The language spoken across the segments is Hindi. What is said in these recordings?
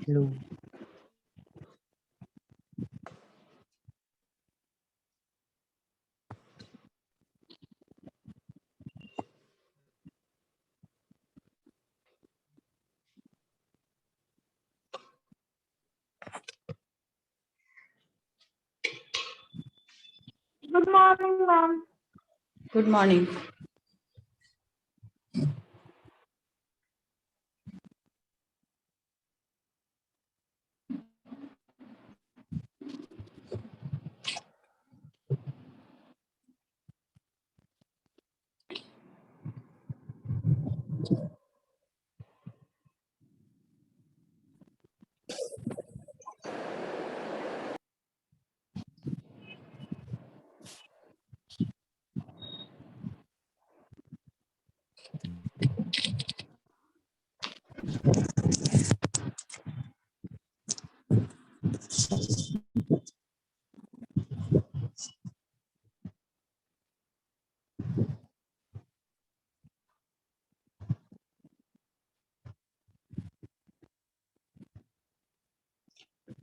Low. Good morning ma'am. Good morning.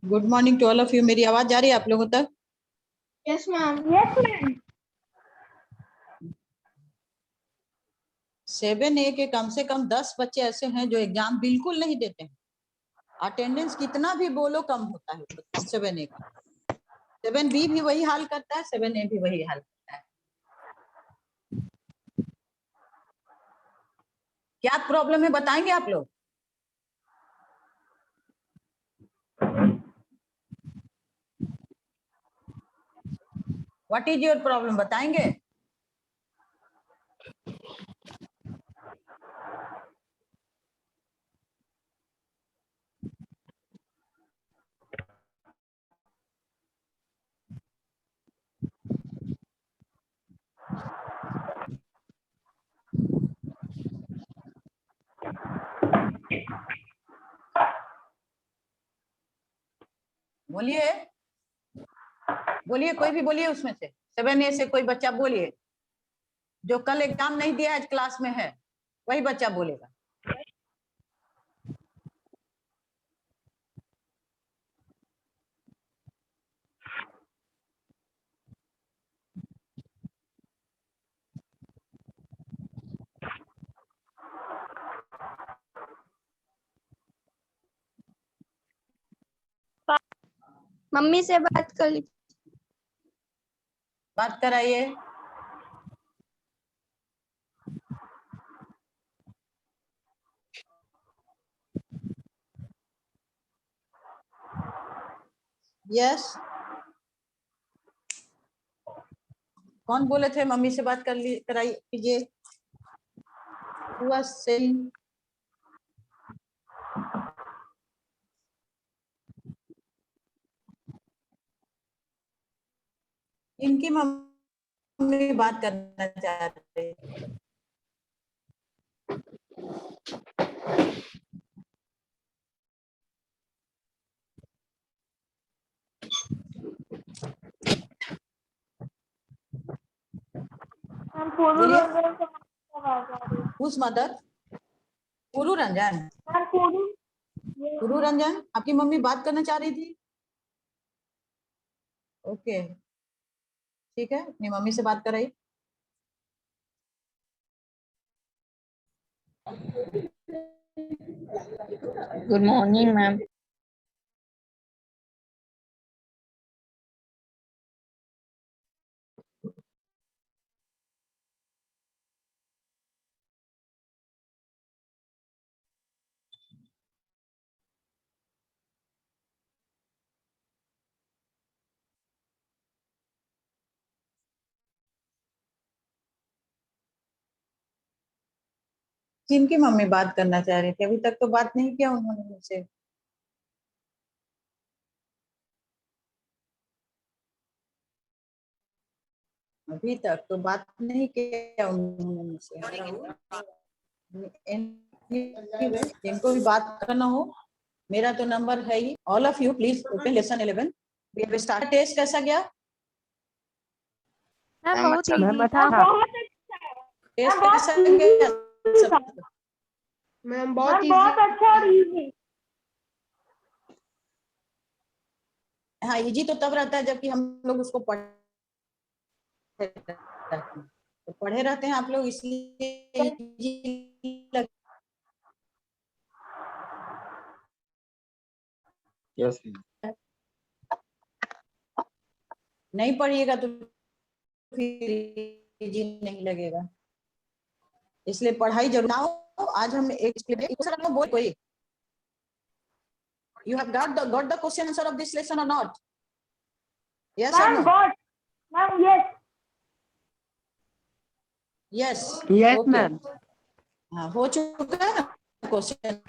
Good morning to all of you. मेरी आवाज जा रही है आप लोगों तक? Yes ma'am. Yes ma'am. 7A के कम से कम 10 बच्चे ऐसे हैं जो एग्जाम बिल्कुल नहीं देते हैं। अटेंडेंस कितना भी बोलो कम होता है 7A का। 7B भी वही हाल करता है, 7A भी वही हाल करता है। क्या प्रॉब्लम है बताएंगे आप लोग? व्हाट इज योर प्रॉब्लम बताएंगे? बोलिए बोलिए, कोई भी बोलिए उसमें से। 7A से कोई बच्चा बोलिए जो कल एग्जाम नहीं दिया आज क्लास में है, वही बच्चा बोलेगा। मम्मी से बात कर ली। बात कराइए। यस, कौन बोले थे मम्मी से बात कर ली कराई कीजिए। हुआ सेम। इनकी मम्मी बात करना चाहते हैं। उस मदर पुरु रंजन, पुरु रंजन आपकी मम्मी बात करना चाह रही थी। ओके ठीक है, अपनी मम्मी से बात कराई। Good morning ma'am. किनकी मम्मी बात करना चाह रही थी? अभी तक तो बात नहीं किया उन्होंने मुझसे। अभी तक तो बात नहीं किया उन्होंने मुझसे। जिनको भी बात करना हो मेरा तो नंबर है ही। All of you please open lesson 11। We have started. Test कैसा गया? बहुत मैम इजी। अच्छा था। टेस्ट कैसा गया? मैम बहुत अच्छा और इजी। हाँ इजी तो तब रहता है जबकि हम लोग उसको पढ़े रहते हैं आप लोग, इसलिए easy यस नहीं पढ़िएगा तो फिर इजी नहीं लगेगा, इसलिए पढ़ाई जरूर। Now, आज हम एक बोल कोई you have got the question answer of this lesson or not? Yes or no? Ma'am, yes. Yes. Yes, Okay. ma'am. हाँ हो चुका है क्वेश्चन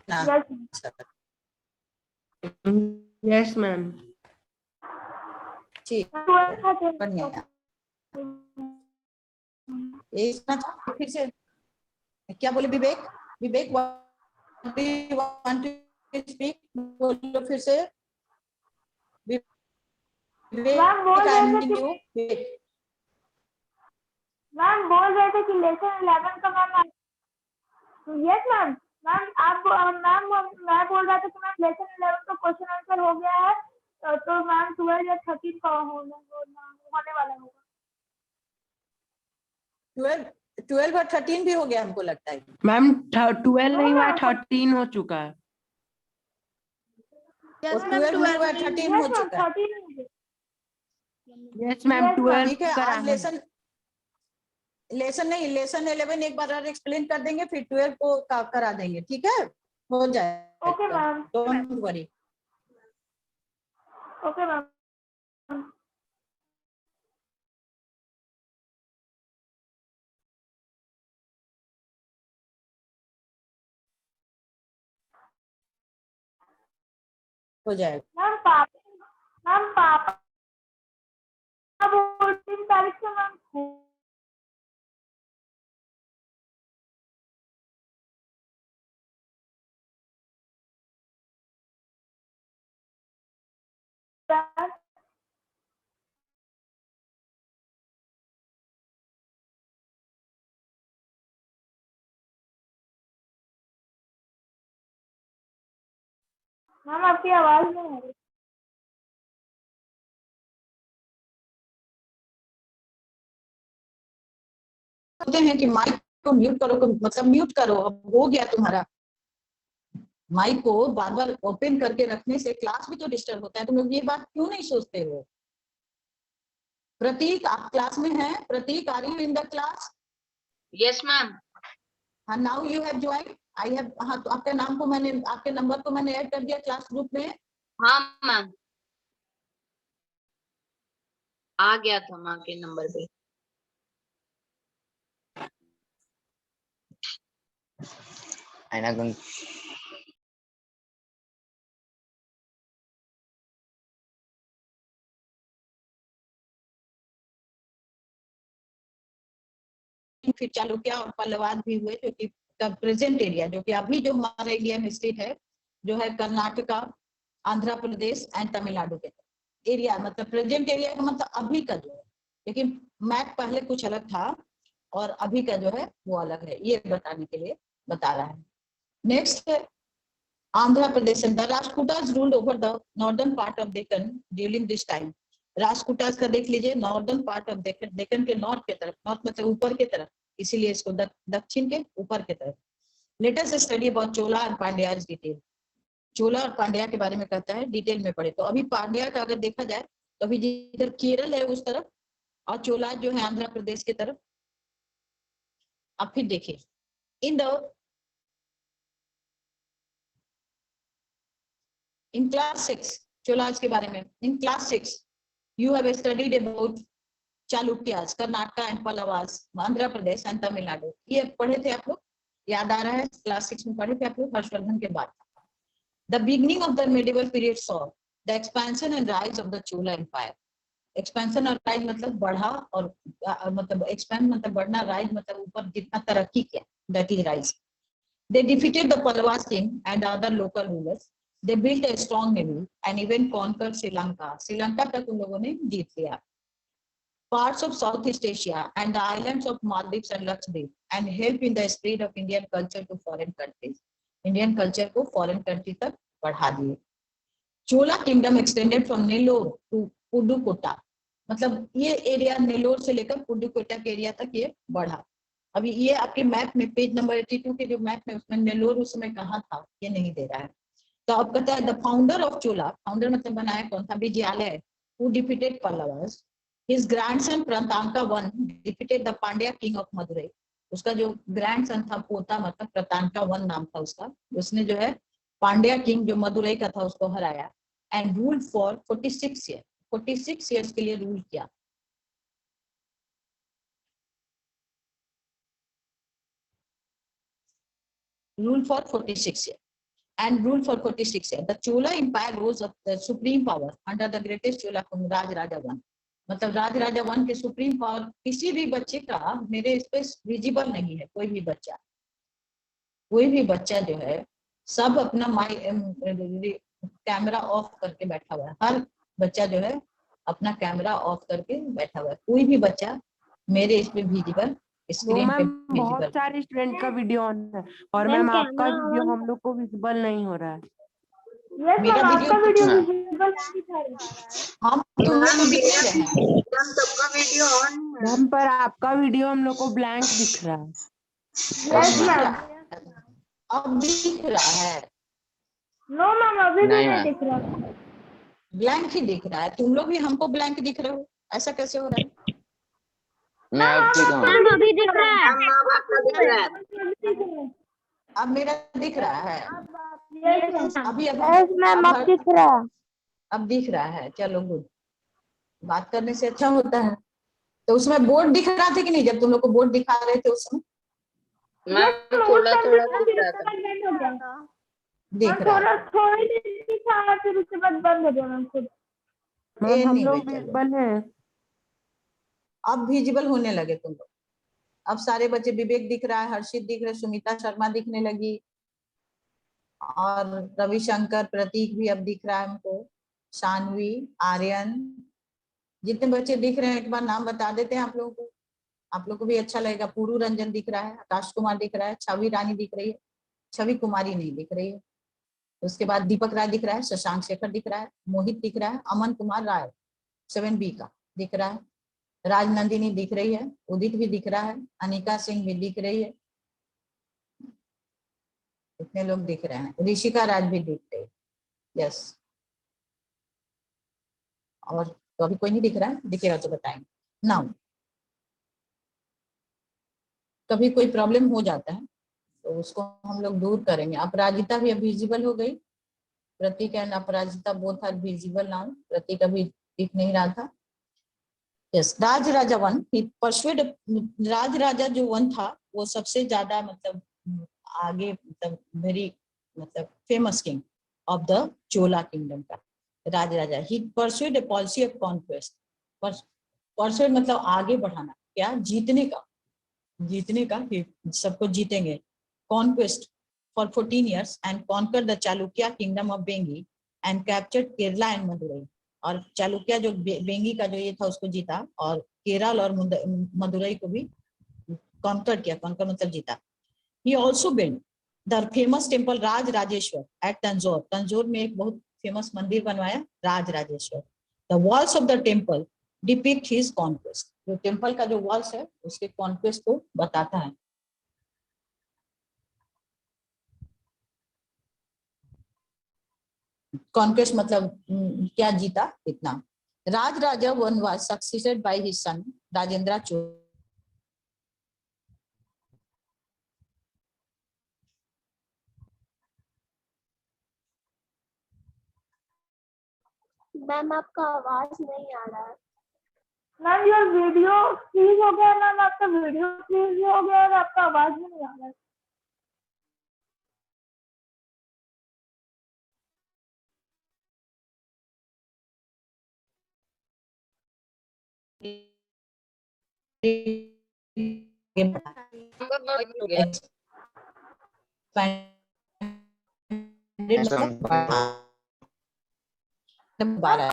Yes, ma'am. ठीक बढ़िया। फिर से क्या बोले विवेक? विवेक want to speak? बोलो फिर से। विवेक मैम बोल रहे थे कि लेसन 11 का मैम। Yes ma'am. मैम आप मैम मैं बोल रहा था कि मैम लेसन 11 का क्वेश्चन आंसर हो गया है, तो मैम 12 या 13 का होने वाला होगा। 12 और 13 भी हो गया हमको लगता है। मैम 12 नहीं हुआ, 13 हो चुका है। और 12 नहीं हुआ, 13 हो चुका है। यस मैम 12 ठीक है, करा आज है। लेसन 11 एक बार और एक्सप्लेन कर देंगे, फिर 12 को करा देंगे, ठीक है, हो जाए। Okay ma'am. Don't worry. Okay ma'am. हो जाएगा। मैम पापा 14 तारीख से मैम मैम आपकी आवाज नहीं आ रही। कहते हैं कि माइक को म्यूट करो, मतलब म्यूट करो। अब हो गया तुम्हारा। माइक को बार बार ओपन करके रखने से क्लास भी तो डिस्टर्ब होता है। तुम लोग ये बात क्यों नहीं सोचते हो? प्रतीक आप क्लास में हैं? Prateek are you in the class? Yes ma'am. हाँ now you have join. I have, हाँ तो आपके नाम को मैंने, आपके नंबर को मैंने ऐड कर दिया क्लास ग्रुप में। हाँ मैम आ गया था माँ के नंबर पे। फिर चालुक्य और पल्लवाद भी हुए, जो कि प्रेजेंट एरिया, जो कि अभी जो हमारा इंडिया में स्टेट है, जो है कर्नाटका, आंध्र प्रदेश एंड तमिलनाडु के एरिया, मतलब प्रेजेंट एरिया का मतलब अभी का जो है, लेकिन मैप पहले कुछ अलग था और अभी का जो है वो अलग है, ये बताने के लिए बता रहा है। Next Andhra Pradesh, the Rashtrakutas ruled over the northern part of Deccan during this time. Rashtrakutas का देख लीजिए, northern part of Deccan, Deccan के नॉर्थ के तरफ, नॉर्थ मतलब ऊपर के तरफ, इसीलिए इसको दक्षिण के ऊपर के तरफ। Let us study about Chola and Pandyas detail. Chola और पांड्या के बारे में कहता है, डिटेल में पढ़े। तो अभी पांड्या का अगर देखा जाए तो अभी जिधर केरल है उस तरफ, और चोला जो है आंध्र प्रदेश की तरफ। अब फिर देखिए इन क्लास 6 चोलाज के बारे में, in class 6 you have studied about Chalukyas, Karnataka and Pallavas, Andhra Pradesh and Tamil Nadu. ये पढ़े थे आप लोग, याद आ रहा है? क्लास 6 में पढ़े थे आप लोग, हर्षवर्धन के बाद। The beginning of the medieval period saw the expansion and rise of the Chola Empire. Expansion और rise मतलब बढ़ा, और मतलब expand मतलब बढ़ना, rise मतलब ऊपर जितना तरक्की किया, that is rise. They defeated the Pallavas king and other local rulers. They built a strong navy and even conquered Sri Lanka. Sri Lanka तक उन लोगों ने जीत लिया. Parts of Southeast Asia and the islands of Maldives and Lakshadweep, and help in the spread of Indian culture to foreign countries. Indian culture को फॉरेन कंट्री तक बढ़ा दिए। Chola kingdom extended from Nellore to Pudukkottai, मतलब ये एरिया नेलोर से लेकर पुडुकोटा के एरिया तक ये बढ़ा। अभी ये आपके मैप में पेज नंबर 82 के जो मैप में उसमें नेलोर उस समय कहाँ था ये नहीं दे रहा है। तो अब कहता है the founder of Chola, founder मतलब बनाया कौन था, Vijayalaya, who defeated Pallavas, his grandson Parantaka one defeated the Pandya king of Madurai. उसका जो ग्रैंडसन था, पोता मतलब प्रतांका वन नाम था उसका, उसने जो है पांड्या किंग जो मदुरई का था उसको हराया। And rule for 46 year, 46 years के लिए रूल किया। Rule for 46 year and ruled for 46 years. The Chola Empire rose up the supreme power under the greatest Chola king Raj Raja one, मतलब राज राजा वन के सुप्रीम पावर किसी भी बच्चे का मेरे इस पे विजिबल नहीं है। कोई भी बच्चा जो है सब अपना कैमरा ऑफ करके बैठा हुआ है। हर बच्चा जो है अपना कैमरा ऑफ करके बैठा हुआ है। कोई भी बच्चा मेरे इस पे विजिबल, वो स्क्रीन पे मैम बहुत विजिबल। सारे स्टूडेंट का वीडियो ऑन है और मैम मैम आपका कैमरा वीडियो ऑन हम लोग को विजिबल नहीं हो रहा है। यस मेरा मैम, वीडियो आपका तो वीडियो हाँ। विजिबल नहीं दिखा रहा है। हम तुम लोग मैम को दिख मेरा रहे हैं। मैम सबका वीडियो ऑन है। मैम पर आपका वीडियो हम लोग को ब्लैंक दिख रहा है। अब यस दिख मैम। रहा है, अब दिख रहा है, नो मैम, अभी भी नहीं नहीं मैम, दिख रहा। ब्लैंक ही दिख रहा है। तुम लोग भी हमको ब्लैंक दिख रहे हो, ऐसा कैसे हो रहा है? मैं अब ठीक हूँ। मैम अभी दिख रहा है। मैम अब आपका दिख रहा है। अभी दिख रहा है। अब मेरा दिख रहा है। यस अभी अब मैम, अब हर दिख रहा है। अब दिख रहा है। चलो गुड, बात करने से अच्छा होता है। तो उसमें बोर्ड दिख रहा था कि नहीं जब तुम लोग को बोर्ड दिखा रहे थे उस समय? मैम उस थोड़ा टाइम थोड़ा दिखा, दिख फिर रहा उसके था। बाद बंद हो गया। दिख रहा थोड़ा है, थोड़ी देर दिखा, फिर उसके बाद बंद हो गया मैम खुद। मैम हम anyway, लोग चलो विजिबल हैं। अब विजिबल होने लगे तुम लोग। अब सारे बच्चे, विवेक दिख रहा है, हर्षित दिख रहा है, सुमिता शर्मा दिखने लगी, और रविशंकर, प्रतीक भी अब दिख रहा है हमको, शानवी, आर्यन, जितने बच्चे दिख रहे हैं एक बार नाम बता देते हैं आप लोगों को, आप लोग को भी अच्छा लगेगा। पूरू रंजन दिख रहा है, आकाश कुमार दिख रहा है, छवि रानी दिख रही है, छवि कुमारी नहीं दिख रही है। उसके बाद दीपक राय दिख रहा है, शशांक शेखर दिख रहा है, मोहित दिख रहा है, अमन कुमार राय 7B का दिख रहा है, राजनंदिनी दिख रही है, उदित भी दिख रहा है, अनिका सिंह भी दिख रही है। इतने लोग दिख रहे हैं, ऋषिका राज भी दिख रही है। यस, और तो अभी कोई नहीं दिख रहा है, दिखेगा तो बताएंगे। नाउ कभी कोई प्रॉब्लम हो जाता है तो उसको हम लोग दूर करेंगे। अपराजिता भी अब विजिबल हो गई, Prateek and Aparajita both are visible now. Prateek अभी दिख नहीं रहा था। Yes, Raja Raja one, pursued, Raja Raja जो वन था वो सबसे ज्यादा मतलब आगे, मतलब वेरी मतलब famous king of the Chola kingdom का Raja Raja. He pursued a policy of conquest, pursued मतलब आगे बढ़ाना, क्या, जीतने का, जीतने का कि सबको जीतेंगे। Conquest for 14 years and conquered the Chalukya kingdom of Bengi and captured Kerala and Madurai। और चालुक्य जो बेंगी का जो ये था उसको जीता, और केरल और मदुरई को भी कॉन्कर किया। कॉन्कर मतलब जीता। He also build the famous temple Raja Rajeshwara at Tanjore. Tanjore में एक बहुत फेमस मंदिर बनवाया, Raja Rajeshwara. The walls of the temple depict his conquest. जो टेम्पल का जो वॉल्स है उसके कॉन्क्वेस्ट को बताता है। कॉन्क्वेस्ट मतलब क्या जीता, इतना। Raja Raja one was succeeded by his son Rajendra Chola. Ma'am आपका आवाज नहीं आ रहा है। मैम योर वीडियो फ्रीज हो गया। मैम आपका वीडियो फ्रीज हो गया और आपका आवाज भी नहीं आ रहा है। हो गया। मतलब बढ़ा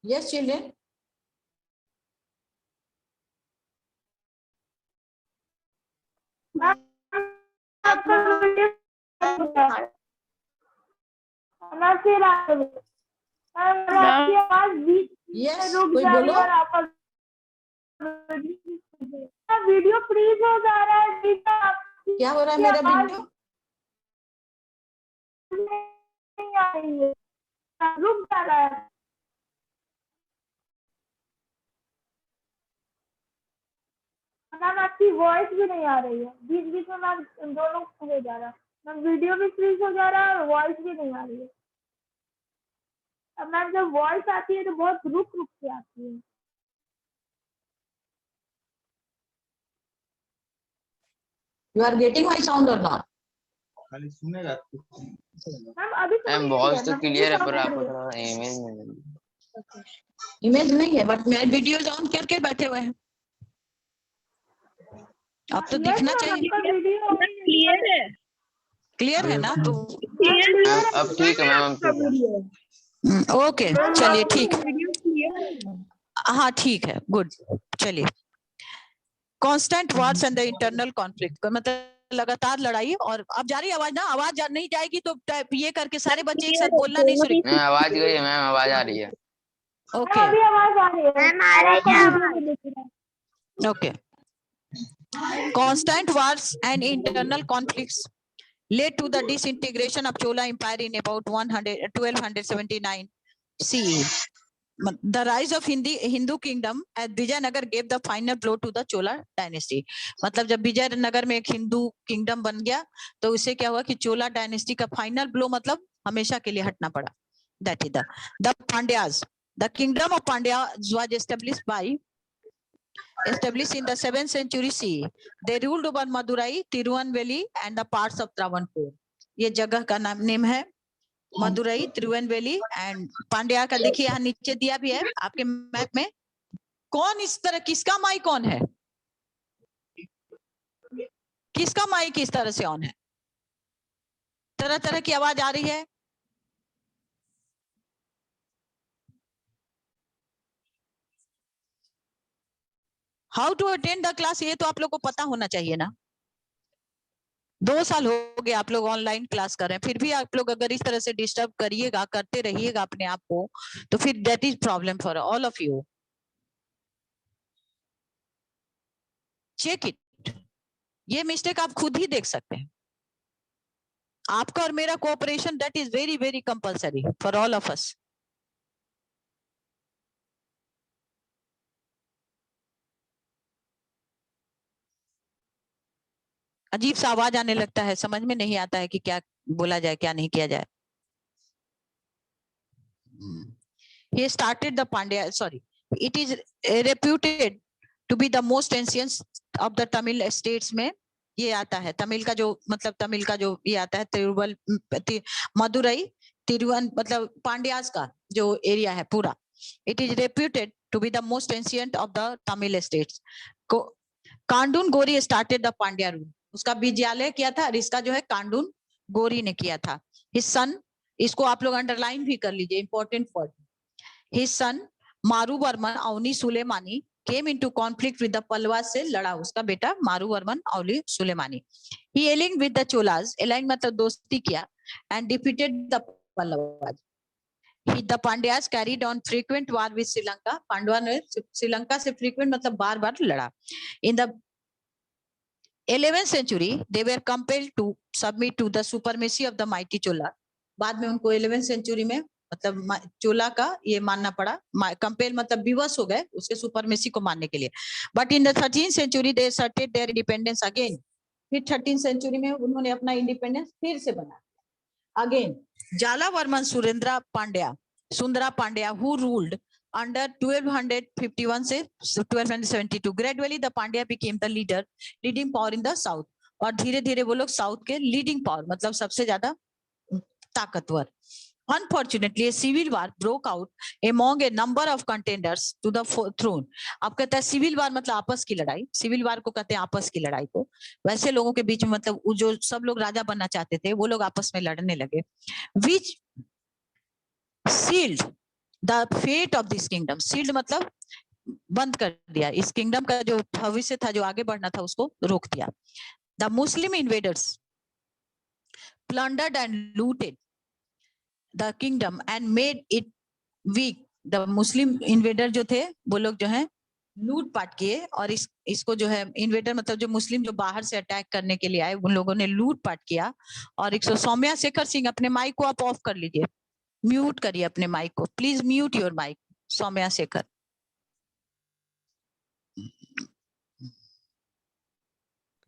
Yes, children. आपका वीडियो मैं फिर आपकी आवाज बीच Yes, में रुक कोई जा रही बोलो। है और आपका वीडियो फ्रीज हो जा रहा है। क्या हो रहा है मेरा वीडियो? नहीं आ रही है, रुक जा रहा है। मैम आपकी वॉइस भी नहीं आ रही है, बीच बीच में मैम दोनों हो जा रहा है। मैम वीडियो भी फ्रीज हो जा रहा है और वॉइस भी नहीं आ रही है। अब मैम जब वॉइस आती है तो बहुत रुक रुक के आती है। You are getting my sound or not? खाली सुनेगा मैम अभी तो मैम नहीं वॉइस है, तो मैम क्लियर है मुझे पर समझ आपको रही है। थोड़ा इमेज में इमेज नहीं है, बट मैं वीडियोज ऑन करके बैठे हुए हैं। अब तो Yes, दिखना मैम, चाहिए। आपका वीडियो क्लियर है। क्लियर है ना? तो मैम अब ठीक है मैम, अब ठीक है। ओके, चलिए ठीक। वीडियो क्लियर है। हाँ ठीक है, गुड। चलिए, constant Wars and the internal conflict, मतलब लगातार लड़ाई। और अब जा रही है आवाज ना? आवाज नहीं जाएगी तो टाइप ये करके सारे बच्चे एक साथ बोलना नहीं शुरू। मैम आवाज गई है, मैम आवाज आ रही है। ओके अभी आवाज आ रही है। मैम आ रही है आवाज। Okay. Constant wars and internal conflicts led to the disintegration of Chola Empire in about 1279 CE. The rise of Hindu kingdom as Vijayanagar gave the final blow to the Chola dynasty. मतलब जब विजयनगर में एक हिंदू किंगडम बन गया तो उससे क्या हुआ कि चोला डायनेस्टी का फाइनल ब्लो मतलब हमेशा के लिए हटना पड़ा। That is the Pandyas. The kingdom of Pandya was established in the 7th century CE. They ruled over Madurai, Tirunelveli and the parts of Travancore. ये जगह का नेम है मदुरई, तिरुवनवेली एंड पांड्या का। देखिए यहाँ नीचे दिया भी है आपके मैप में। कौन इस तरह, किसका माइक ऑन है? किसका माइक इस तरह से ऑन है? तरह तरह की आवाज आ रही है। How to attend the class, ये तो आप लोग को पता होना चाहिए ना। 2 साल हो गए आप लोग ऑनलाइन क्लास कर रहे हैं, फिर भी आप लोग अगर इस तरह से डिस्टर्ब करिएगा, करते रहिएगा अपने आप को, तो फिर that is problem for all of you. Check it. ये मिस्टेक आप खुद ही देख सकते हैं। आपका और मेरा cooperation that is very very compulsory for all of us. अजीब सा आवाज आने लगता है, समझ में नहीं आता है कि क्या बोला जाए क्या नहीं किया जाए। He started the Pandya, sorry, it is reputed to be the most ancient of the Tamil states में ये आता है। तमिल का जो मतलब तमिल का जो ये आता है तिरुवल मदुरई तिरुवन मतलब पांड्यास का जो एरिया है पूरा। It is reputed to be the most ancient of the Tamil states. कांडून गोरी started the Pandya rule. उसका विद्यालय किया था और इसका जो है कांडून गोरी ने किया था। His son, इसको आप लोग अंडरलाइन भी कर लीजिए, important word. His son Maravarman Avani Sulamani came into conflict with the Palwas, से लड़ा उसका बेटा Maravarman Avani Sulemani. He aligned with the Cholas, aligned मतलब दोस्ती किया, and defeated the Palwas. The Pandyas carried on frequent war with Sri Lanka. पांडवा ने श्रीलंका से frequent मतलब बार बार लड़ा। In the 11th century, they were compelled to submit to the supremacy of the mighty Chola. बाद में उनको 11th century में मतलब चोला का ये मानना पड़ा। कंपेल मतलब विवश हो गए उसके सुपरमेसी को मानने के लिए। But in the 13th century they asserted their independence again. फिर 13th century में उन्होंने अपना इंडिपेंडेंस फिर से बना again. Jalavarman Sundara Pandya who ruled under 1251 से 1272. Gradually the Pandya became the leading power in the south. और धीरे धीरे वो लोग साउथ के लीडिंग पावर मतलब सबसे ज्यादा ताकतवर। Unfortunately, a civil war broke out among a number of contenders to the throne. अब कहता है सिविल वार मतलब आपस की लड़ाई, सिविल वार को कहते हैं आपस की लड़ाई को। वैसे लोगों के बीच में मतलब जो सब लोग राजा बनना चाहते थे वो लोग आपस में लड़ने लगे। Which sealed the fate of this kingdom, sealed मतलब बंद कर दिया, इस किंगडम का जो भविष्य था, जो आगे बढ़ना था, उसको रोक दिया। The Muslim invaders plundered and looted the kingdom and made it weak. The Muslim invader जो थे वो लोग जो है लूटपाट किए, और इसको जो है इन्वेडर मतलब जो मुस्लिम जो बाहर से अटैक करने के लिए आए, उन लोगों ने लूटपाट किया। और 100 सौम्या शेखर सिंह, अपने माइक को आप ऑफ कर लीजिए, म्यूट करिए अपने माइक को, please mute your mic Saumya Shekhar.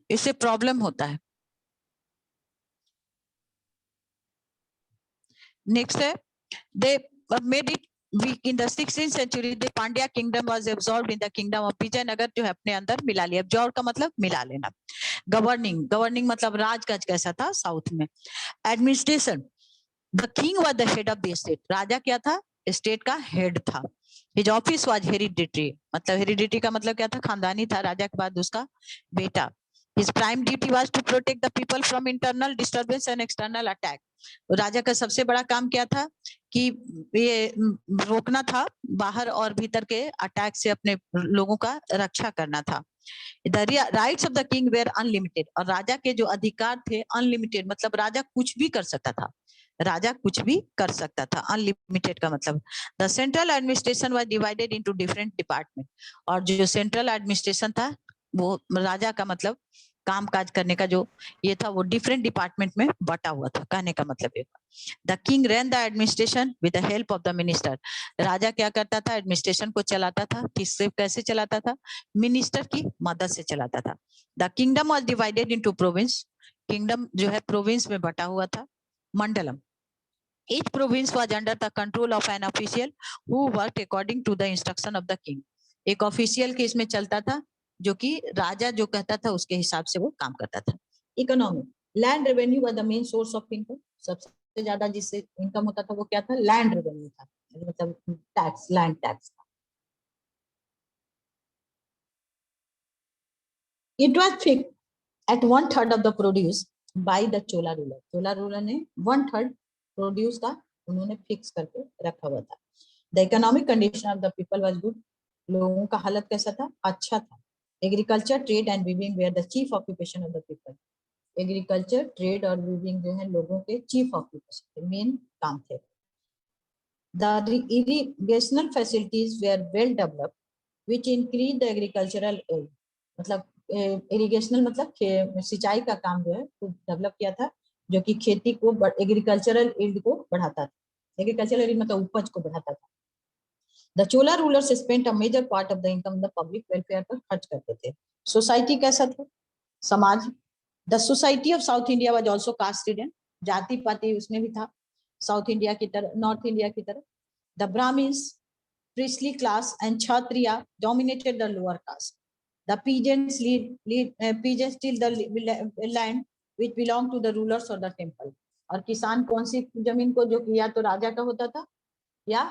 इससे प्रॉब्लम होता है। नेक्स्ट है, they made it weak in the 16th century. The Pandya kingdom was absorbed in the kingdom of Vijayanagar, जो है अपने अंदर मिला लिया। absorb का मतलब मिला लेना। गवर्निंग मतलब राजकाज कैसा था साउथ में। Administration, the king was the head of the state, राजा क्या था, स्टेट का हेड था। हिज ऑफिस वाज हेरिडिटरी, मतलब हेरिडिटरी का मतलब क्या था, खानदानी था, राजा के बाद उसका बेटा। His prime duty was to protect the people from internal disturbance and external attack. राजा का सबसे बड़ा काम क्या था कि ये रोकना था, बाहर और भीतर के अटैक से अपने लोगों का रक्षा करना था। The rights of the king were unlimited, और राजा के जो अधिकार थे अनलिमिटेड, मतलब राजा कुछ भी कर सकता था, राजा कुछ भी कर सकता था। अनलिमिटेड का मतलब the central administration was divided into different department, और जो सेंट्रल एडमिनिस्ट्रेशन था वो राजा का मतलब काम काज करने का जो ये था वो डिफरेंट डिपार्टमेंट में बटा हुआ था। कहने का मतलब ये, the king ran the administration with the help of the minister, राजा क्या करता था, एडमिनिस्ट्रेशन को चलाता था, किससे कैसे चलाता था, मिनिस्टर की मदद से चलाता था। The kingdom was divided into province, kingdom जो है प्रोविंस में बटा हुआ था। मंडलम, each province was under the control of an official who worked according to the instruction of the king. एक ऑफिशियल के इसमें चलता था, जो कि राजा जो कहता था उसके हिसाब से वो काम करता था। Economy, land revenue was the main source of income, सबसे ज्यादा जिससे इनकम होता था वो क्या था, लैंड रेवेन्यू था, मतलब tax, land tax. It was fixed at 1/3 of the produce by the Chola ruler, Chola ruler ने 1/3 प्रोड्यूस का उन्होंने फिक्स करके रखा हुआ था। The economic condition of the people was good, लोगों का हालत कैसा था, अच्छा था। Agriculture, trade and weaving were the chief occupation of the people, agriculture, trade और वीविंग जो है लोगों के चीफ ऑक्यूपेशन, मेन काम थे। The irrigational facilities were well developed which increase the agricultural aid, मतलब इरिगेशनल मतलब सिंचाई का काम जो है वो डेवलप किया था, जो कि खेती को, एग्रीकल्चरल यील्ड को बढ़ाता था, एग्रीकल्चरल यील्ड मतलब उपज को बढ़ाता था। The Chola rulers spent a major part of the income the public welfare पर खर्च करते थे। सोसाइटी कैसा था, समाज, the society of south India was also caste ridden, जाति पाति उसमें भी था साउथ इंडिया की तरह, नॉर्थ इंडिया की तरह। The Brahmins, priestly class and kshatriya dominated the lower caste. The peasants peasants till the land which belonged to the rulers or the temple. और किसान कौन सी जमीन को, जो या तो राजा का होता था या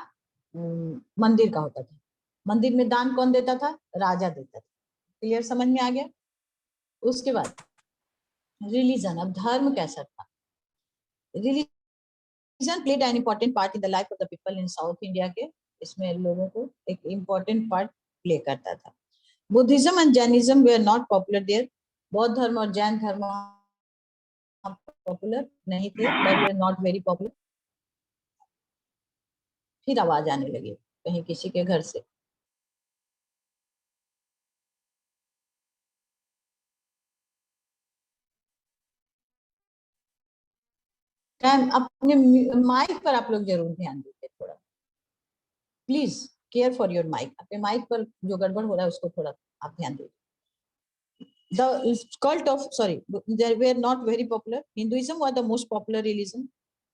मंदिर का होता था। मंदिर में दान कौन देता था, राजा देता था। क्लियर, समझ में आ गया। उसके बाद रिलीजन, अब धर्म कैसा था। Religion played an important part in the life of the people in south India के, इसमें लोगों को एक इम्पोर्टेंट पार्ट प्ले करता था। Buddhism and Jainism were not popular there, बौद्ध धर्म और जैन धर्म पॉपुलर नहीं थे, बट नॉट वेरी पॉपुलर। फिर आवाज आने लगी कहीं किसी के घर से। अपने माइक पर आप लोग जरूर ध्यान दीजिए थोड़ा, please care for your mic. अपने माइक पर जो गड़बड़ हो रहा है उसको थोड़ा आप ध्यान दीजिए। The cult of, they were not very popular. Hinduism was the most popular religion.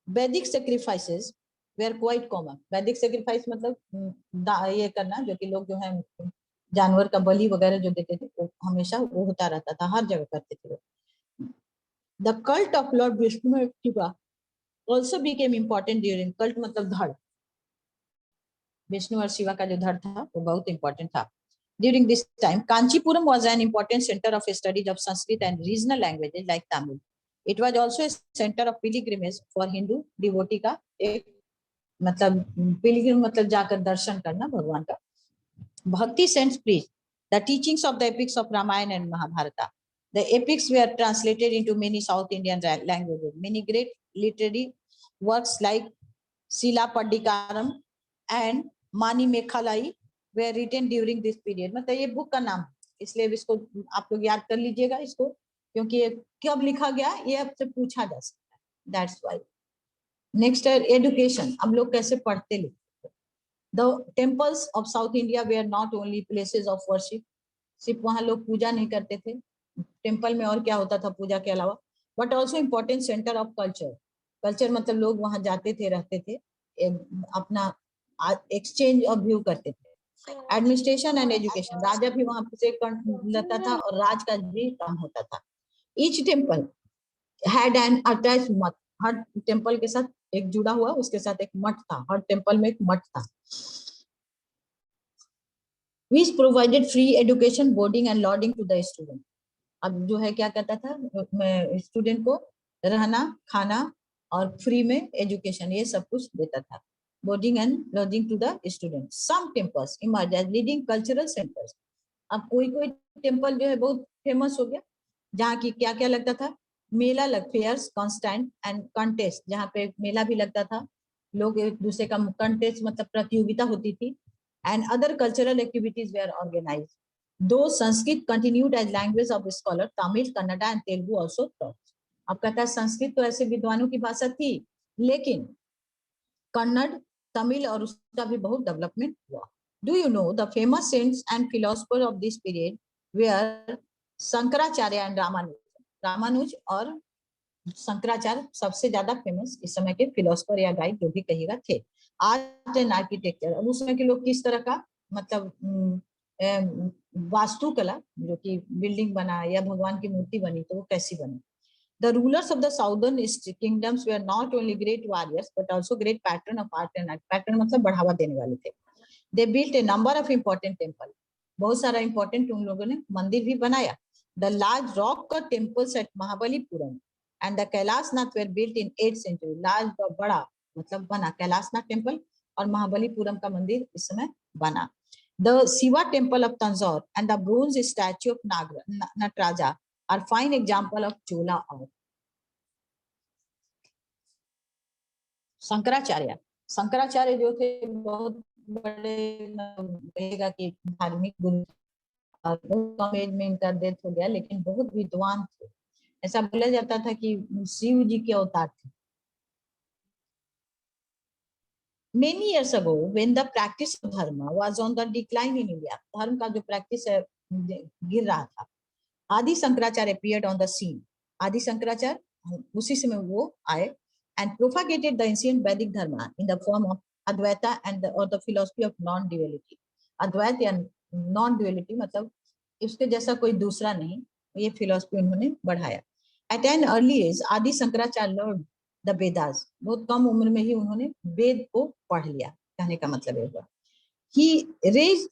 Vedic sacrifices were quite common. Vedic sacrifice मतलब ये करना, जो कि लोग जो है जानवर का बलि वगैरह जो देते थे वो हमेशा वो होता रहता था, हर जगह करते थे। The cult of Lord Vishnu and Shiva also became important during, cult मतलब धड़, विष्णु और शिवा का जो धड़ था वो बहुत इंपॉर्टेंट था। During this time, Kanchipuram was an important center of study of Sanskrit and regional languages like Tamil. It was also a center of pilgrimage for Hindu devotee का एक मतलब पिलग्रिम मतलब जाकर दर्शन करना भगवान का। Bhakti saints preached the teachings of the epics of Ramayana and Mahabharata. The epics were translated into many South Indian languages. Many great literary works like Sila Padikaram and Mani Mekhalai were written during this period. मतलब ये बुक का नाम, इसलिए इसको आप लोग याद कर लीजिएगा इसको, क्योंकि ये कब लिखा गया ये आपसे पूछा जा सकता है. That's why. Next है education. हम लोग कैसे पढ़ते लिखते. The temples of South India were not only places of worship. सिर्फ वहाँ लोग पूजा नहीं करते थे, टेम्पल में और क्या होता था पूजा के अलावा, but also important centre of culture. Culture मतलब लोग वहाँ जाते थे, रहते थे, अपना एक्सचेंज ऑफ व्यू करते थे. एडमिनिस्ट्रेशन एंड एजुकेशन, राजा भी वहाँ से लेता था और राज का भी काम होता था. Each temple had an attach मठ. हर टेम्पल के साथ एक जुड़ा हुआ, उसके साथ एक मठ था. हर टेम्पल में एक मठ था. which provided free education, boarding and lodging to the student. अब जो है क्या कहता था, स्टूडेंट को रहना, खाना और फ्री में एजुकेशन, ये सब कुछ देता था. Boarding and lodging to the student. Some temples emerge as leading cultural centres. अब कोई कोई टेम्पल जो है बहुत फेमस हो गया, जहाँ की क्या क्या लगता था, मेला लग, फेयर्स, कॉन्स्टेंट एंड कंटेस्ट, जहाँ पे मेला भी लगता था, लोग एक दूसरे का कंटेस्ट मतलब प्रतियोगिता होती थी. And other cultural activities were organized. Though Sanskrit continued as language of scholar, Tamil, Kannada and Telugu also taught. अब कहता है संस्कृत तो ऐसे विद्वानों की भाषा थी, लेकिन कन्नड़, तमिल और उसका भी बहुत डेवलपमेंट हुआ. Do you know the famous saints and philosophers of this period were Shankaracharya and Ramanuj. Ramanuj और शंकराचार्य सबसे ज्यादा फेमस इस समय के फिलोसफर या गाइड जो भी कहिएगा थे. आर्ट एंड आर्किटेक्चर, अब उस समय के लोग किस तरह का मतलब वास्तुकला, जो कि बिल्डिंग बना या भगवान की मूर्ति बनी तो वो कैसी बनी. The rulers of the southern kingdoms were not only great warriors but also great patron of art and art. Patron मतलब बढ़ावा देने वाले थे. They built a number of important temples. बहुत सारा important उन लोगों ने मंदिर भी बनाया. The large rock cut temples at Mahabalipuram and the Kailashnath were built in 8th century. large बड़ा मतलब बना कैलाशनाथ टेम्पल और महाबलीपुरम का मंदिर इस समय बना. The Shiva temple of Tanjore and the bronze statue of Nataraja are fine example of Chola art. Shankaracharya, Shankaracharya जो थे बहुत बड़े कहेगा कि धार्मिक गुरु, और बहुत कम एज में इनका डेथ हो गया, लेकिन बहुत विद्वान थे. ऐसा बोला जाता था कि शिव जी के अवतार थे. Many years ago, when the practice of dharma was on the decline in India, धर्म का जो प्रैक्टिस है गिर रहा था, आदि Shankaracharya appeared on the scene. आदि शंकराचार्य उसी समय वो आए and propagated the ancient Vedic dharma in the form of Advaita and or the philosophy of non-duality. अद्वैत या non-duality मतलब इसके जैसा कोई दूसरा नहीं, ये फिलोसफी उन्होंने बढ़ाया. At an early age, आदि शंकराचार्य learned the Vedas. बहुत कम उम्र में ही उन्होंने वेद को पढ़ लिया, कहने का मतलब ये हुआ. He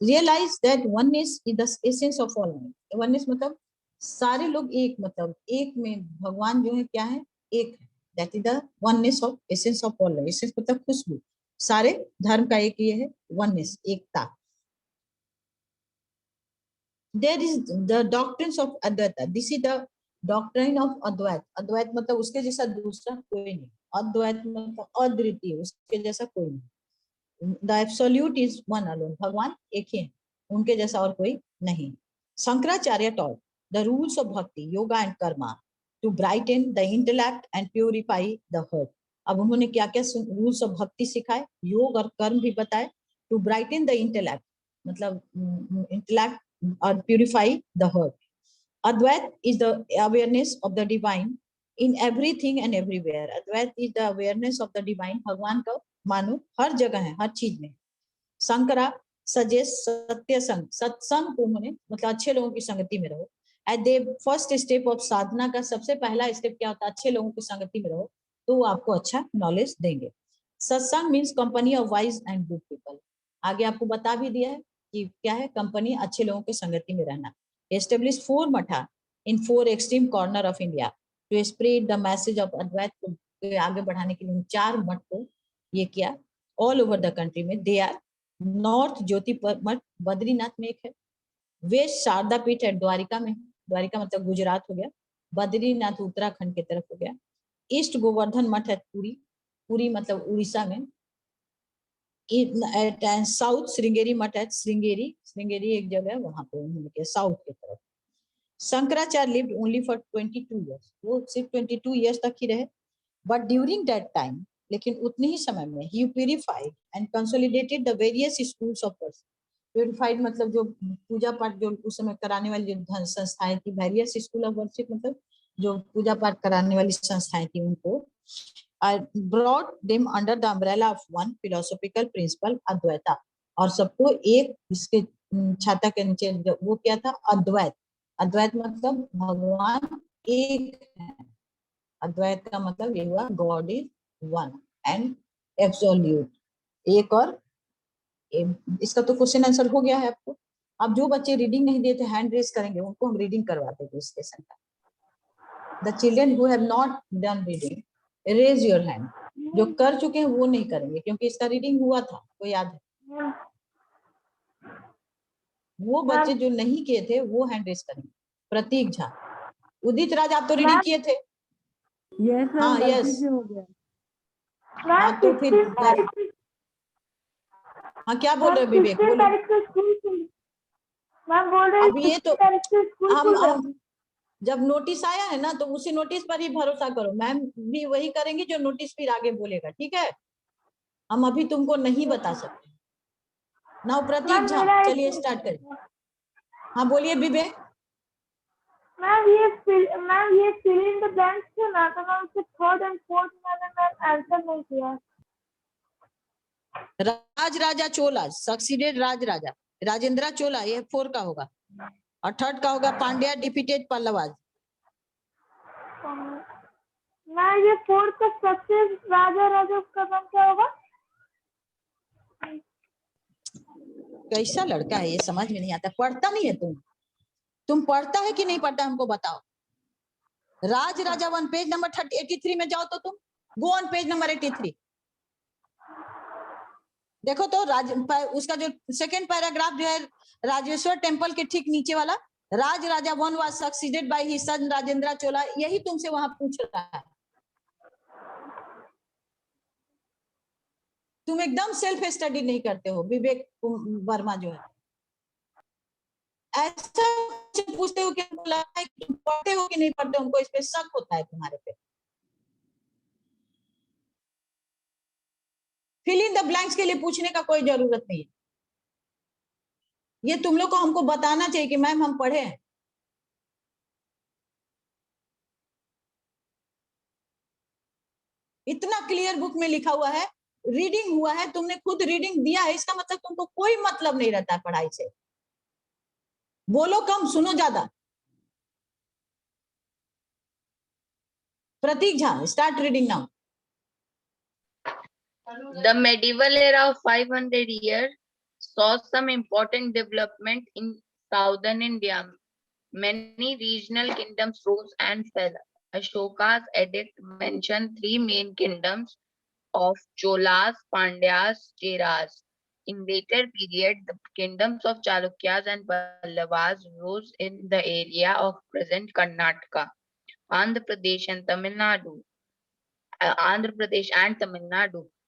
realized that oneness is the essence of all life. Oneness मतलब सारे लोग एक, मतलब एक में भगवान जो है क्या है, एक है. That is the oneness of essence of all life. Essence मतलब खुशबू, सारे धर्म का एक ये है oneness, एकता. There is the doctrines of Advaita. This is the doctrine of Advaita. Advaita मतलब उसके जैसा दूसरा कोई नहीं. अद्वैत मतलब अद्वितीय, उसके जैसा कोई नहीं. The absolute is one alone. भगवान एक ही है, उनके जैसा और कोई नहीं. Shankaracharya taught the rules of bhakti, yoga and karma to brighten the intellect and purify the heart. अब उन्होंने क्या क्या रूल्स ऑफ भक्ति सिखाए, योग और कर्म भी बताए. टू ब्राइटन द इंटेलेक्ट मतलब इंटेलेक्ट और purify the heart. Advait is the awareness of the divine in everything and everywhere. Advait is the awareness of the divine. भगवान का मानो हर जगह है, हर चीज में. शंकरा सजेस्ट सत्य संग, सत्संग को उन्होंने मतलब अच्छे लोगों की संगति में रहो. At the first step of sadhana का सबसे पहला स्टेप क्या होता है, अच्छे लोगों की संगति में रहो तो वो आपको अच्छा नॉलेज देंगे. सत्संग means company of wise and good people. आगे आपको बता भी दिया है कि क्या है कंपनी, अच्छे लोगों की संगति में रहना. Established 4 matha in 4 extreme corner of India to spread the message of Advait. को आगे बढ़ाने के लिए 4 मठ को ये किया. ऑल ओवर द कंट्री में। दे आर नॉर्थ ज्योति मठ बद्रीनाथ में एक है, वेस्ट शारदा पीठ है द्वारिका में, द्वारिका मतलब गुजरात हो गया, बद्रीनाथ उत्तराखंड की तरफ हो गया, ईस्ट गोवर्धन मठ है पुरी, पुरी मतलब उड़ीसा में, साउथ श्रृंगेरी मठ है, श्रृंगेरी, श्रृंगेरी एक जगह है वहां पे उन्होंने साउथ की तरफ। Shankaracharya lived only for 22 years, वो सिर्फ 22 इयर्स तक ही रहे, बट ड्यूरिंग दैट टाइम, लेकिन उतने ही समय में ही purified and consolidated the various schools of worship. Purified मतलब जो पूजा पाठ जो उस समय कराने वाली जो संस्थाएं थी, वेरियस स्कूल ऑफ वर्शिप मतलब जो पूजा पाठ कराने वाली संस्थाएं थी उनको, brought them under the umbrella of one philosophical principle Advaita, और सबको एक इसके छाता के नीचे वो क्या था, अद्वैत। अद्वैत मतलब भगवान एक है, अद्वैत का मतलब ये हुआ God is one and absolute, एक और इसका तो क्वेश्चन आंसर हो गया है आपको। अब जो बच्चे रीडिंग नहीं देते हैंड रेज करेंगे उनको हम रीडिंग करवा देंगे इस सेशन का। The children who have not done reading raise your hand, जो कर चुके हैं वो नहीं करेंगे क्योंकि इसका रीडिंग हुआ था, तो याद है। वो बच्चे जो नहीं किए थे वो हैंड रेज करेंगे। प्रतीक झा, उदित राज आप तो रीडिंग किए थे। यस मैम, हाँ गलती यस, से हो गया। हाँ तो फिर हाँ क्या बोल रहे विवेक, बोलो। मैम बोल रहे अब ये तो स्कूल हम जब नोटिस आया है ना तो उसी नोटिस पर ही भरोसा करो, मैम भी वही करेंगी जो नोटिस फिर आगे बोलेगा, ठीक है। हम अभी तुमको नहीं बता सकते। नाउ प्रतीक झा चलिए स्टार्ट करें। हाँ बोलिए विवेक। मैम ये फिल इन द ब्लैंक्स थे ना, तो मैं उससे थर्ड एंड फोर्थ मैंने आंसर नहीं किया। राज राजा चोला सक्सीडेड राज राजा, राजेंद्र चोला ये 4 का होगा, और थर्ड का होगा पांड्या डिफीटेड पल्लवाज। मैं ये फोर्थ का सबसे राजा राजा का नाम क्या होगा? कैसा लड़का है ये समझ में नहीं आता, पढ़ता नहीं है तुम पढ़ता है कि नहीं पढ़ता हमको बताओ। राज राजा 1 पेज नंबर 83 में जाओ तो तुम गो ऑन पेज नंबर 83 देखो तो उसका जो सेकंड पैराग्राफ जो है राजेश्वर टेम्पल के ठीक नीचे वाला, Raja Raja 1 was succeeded by his son Rajendra Chola, यही तुमसे वहां पूछ रहा है। तुम एकदम सेल्फ स्टडी नहीं करते हो विवेक वर्मा जो है, ऐसा पूछते हो कि तुम पढ़ते हो कि नहीं पढ़ते, उनको इस पे शक होता है तुम्हारे पे। फिल इन द ब्लैंक्स के लिए पूछने का कोई जरूरत नहीं है, ये तुम लोग को हमको बताना चाहिए कि मैम हम पढ़े हैं। इतना क्लियर बुक में लिखा हुआ है, रीडिंग हुआ है, तुमने खुद रीडिंग दिया है, इसका मतलब तुमको कोई मतलब नहीं रहता है पढ़ाई से। बोलो कम सुनो ज्यादा। Prateek Jha start reading now. The medieval era of 500 years saw some important development in southern India. Many regional kingdoms rose and fell. Ashoka's edict mentioned 3 main kingdoms of Cholas, Pandyas, Cheras. In later period, the kingdoms of Chalukyas and Pallavas rose in the area of present Karnataka, Andhra Pradesh and Tamil Nadu.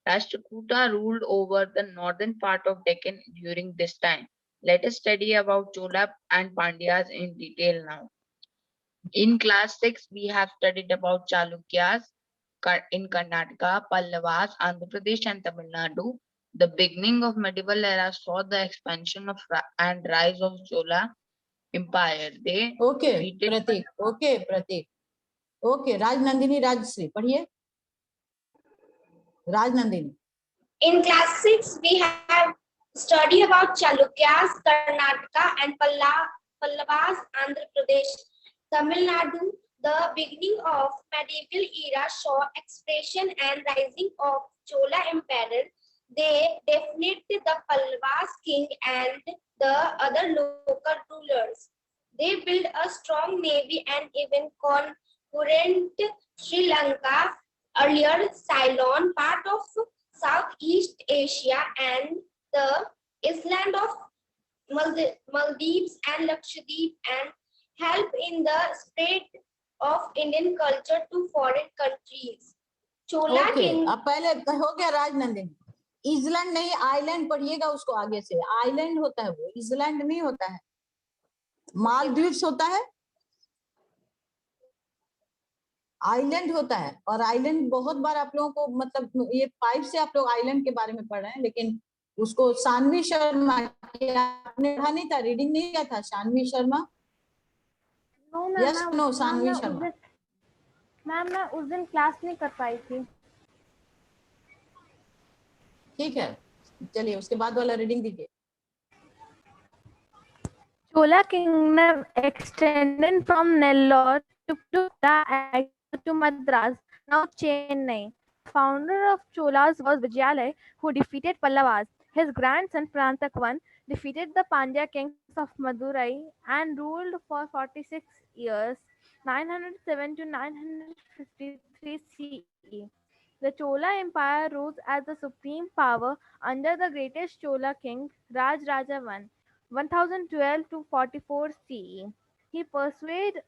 Rashtrakuta ruled over the northern part of Deccan during this time. Let us study about Chola and Pandyas in detail now. In class 6, we have studied about Chalukyas in Karnataka, Pallavas, Andhra Pradesh and Tamil Nadu. The beginning of medieval era saw the expansion of and rise of Chola Empire. They Prateek okay Rajnandini Rajshree पढ़िए। Rajnandini. In class 6, we have studied about Chalukyas, Karnataka and Pallavas, Andhra Pradesh, Tamil Nadu. The beginning of medieval era saw expansion and rising of Chola Empire. They defeated the Pallavas king and the other local rulers. They built a strong navy and even conquered Sri Lanka, earlier Ceylon, part of Southeast Asia and the island of Maldives and Lakshadweep and help in the spread of Indian culture to foreign countries. Chola okay King अब पहले हो गया राजनंदिनी, इजलैंड नहीं आइलैंड पढ़िएगा उसको आगे से, आइलैंड होता है वो, इजलैंड नहीं होता है। मालदीव्स होता है, आइलैंड होता है, और आइलैंड बहुत बार आप लोगों को मतलब ये 5 से आप लोग आइलैंड के बारे में पढ़ रहे हैं, लेकिन उसको शानवी शर्मा आपने पढ़ा नहीं था, रीडिंग नहीं किया था Shanvi Sharma? Yes no Shanvi Sharma? Ma'am मैं उस दिन क्लास नहीं कर पाई थी। ठीक है चलिए उसके बाद वाला रीडिंग दीजिए। Chola kingdom extended from Nellore to Madras, now Chennai. Founder of Cholas was Vijayalaya, who defeated Pallavas. His grandson Prantak I defeated the Pandya kings of Madurai and ruled for 46 years, 907 to 953 CE. The Chola Empire rose as the supreme power under the greatest Chola king, Rajaraja I. 1012 to 44 CE. He pursued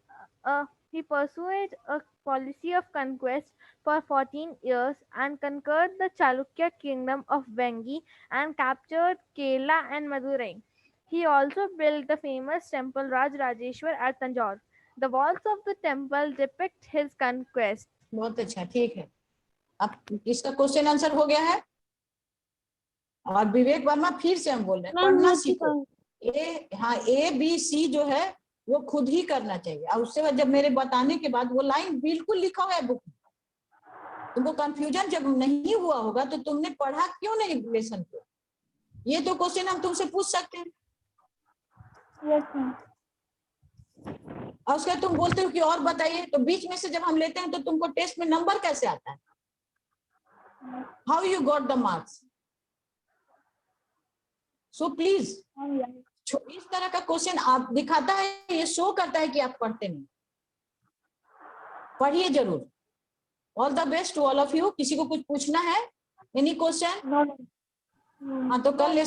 a policy of conquest for 14 years and conquered the Chalukya kingdom of Vengi and captured Kerala and Madurai. He also built the famous temple Rajrajeshwar at Tanjore. The walls of the temple depict his conquest. बहुत अच्छा ठीक है, अब इसका क्वेश्चन आंसर हो गया है। और विवेक वर्मा फिर से हम बोल रहे हैं पढ़ना सीखो। ए बी सी जो है वो खुद ही करना चाहिए, और उससे बाद जब मेरे बताने के बाद वो लाइन बिल्कुल लिखा हुआ है बुक में, तुमको कंफ्यूजन जब नहीं हुआ होगा तो तुमने पढ़ा क्यों नहीं लेसन को, ये तो क्वेश्चन हम तुमसे पूछ सकते हैं। और उसके तुम बोलते हो कि और बताइए, तो बीच में से जब हम लेते हैं तो तुमको टेस्ट में नंबर कैसे आता है? How you got the marks? So please इस तरह का क्वेश्चन आप दिखाता है, ये शो करता है कि आप पढ़ते नहीं। पढ़िए जरूर। All the best to all of you. किसी को कुछ पूछना है? Any question? हाँ तो कल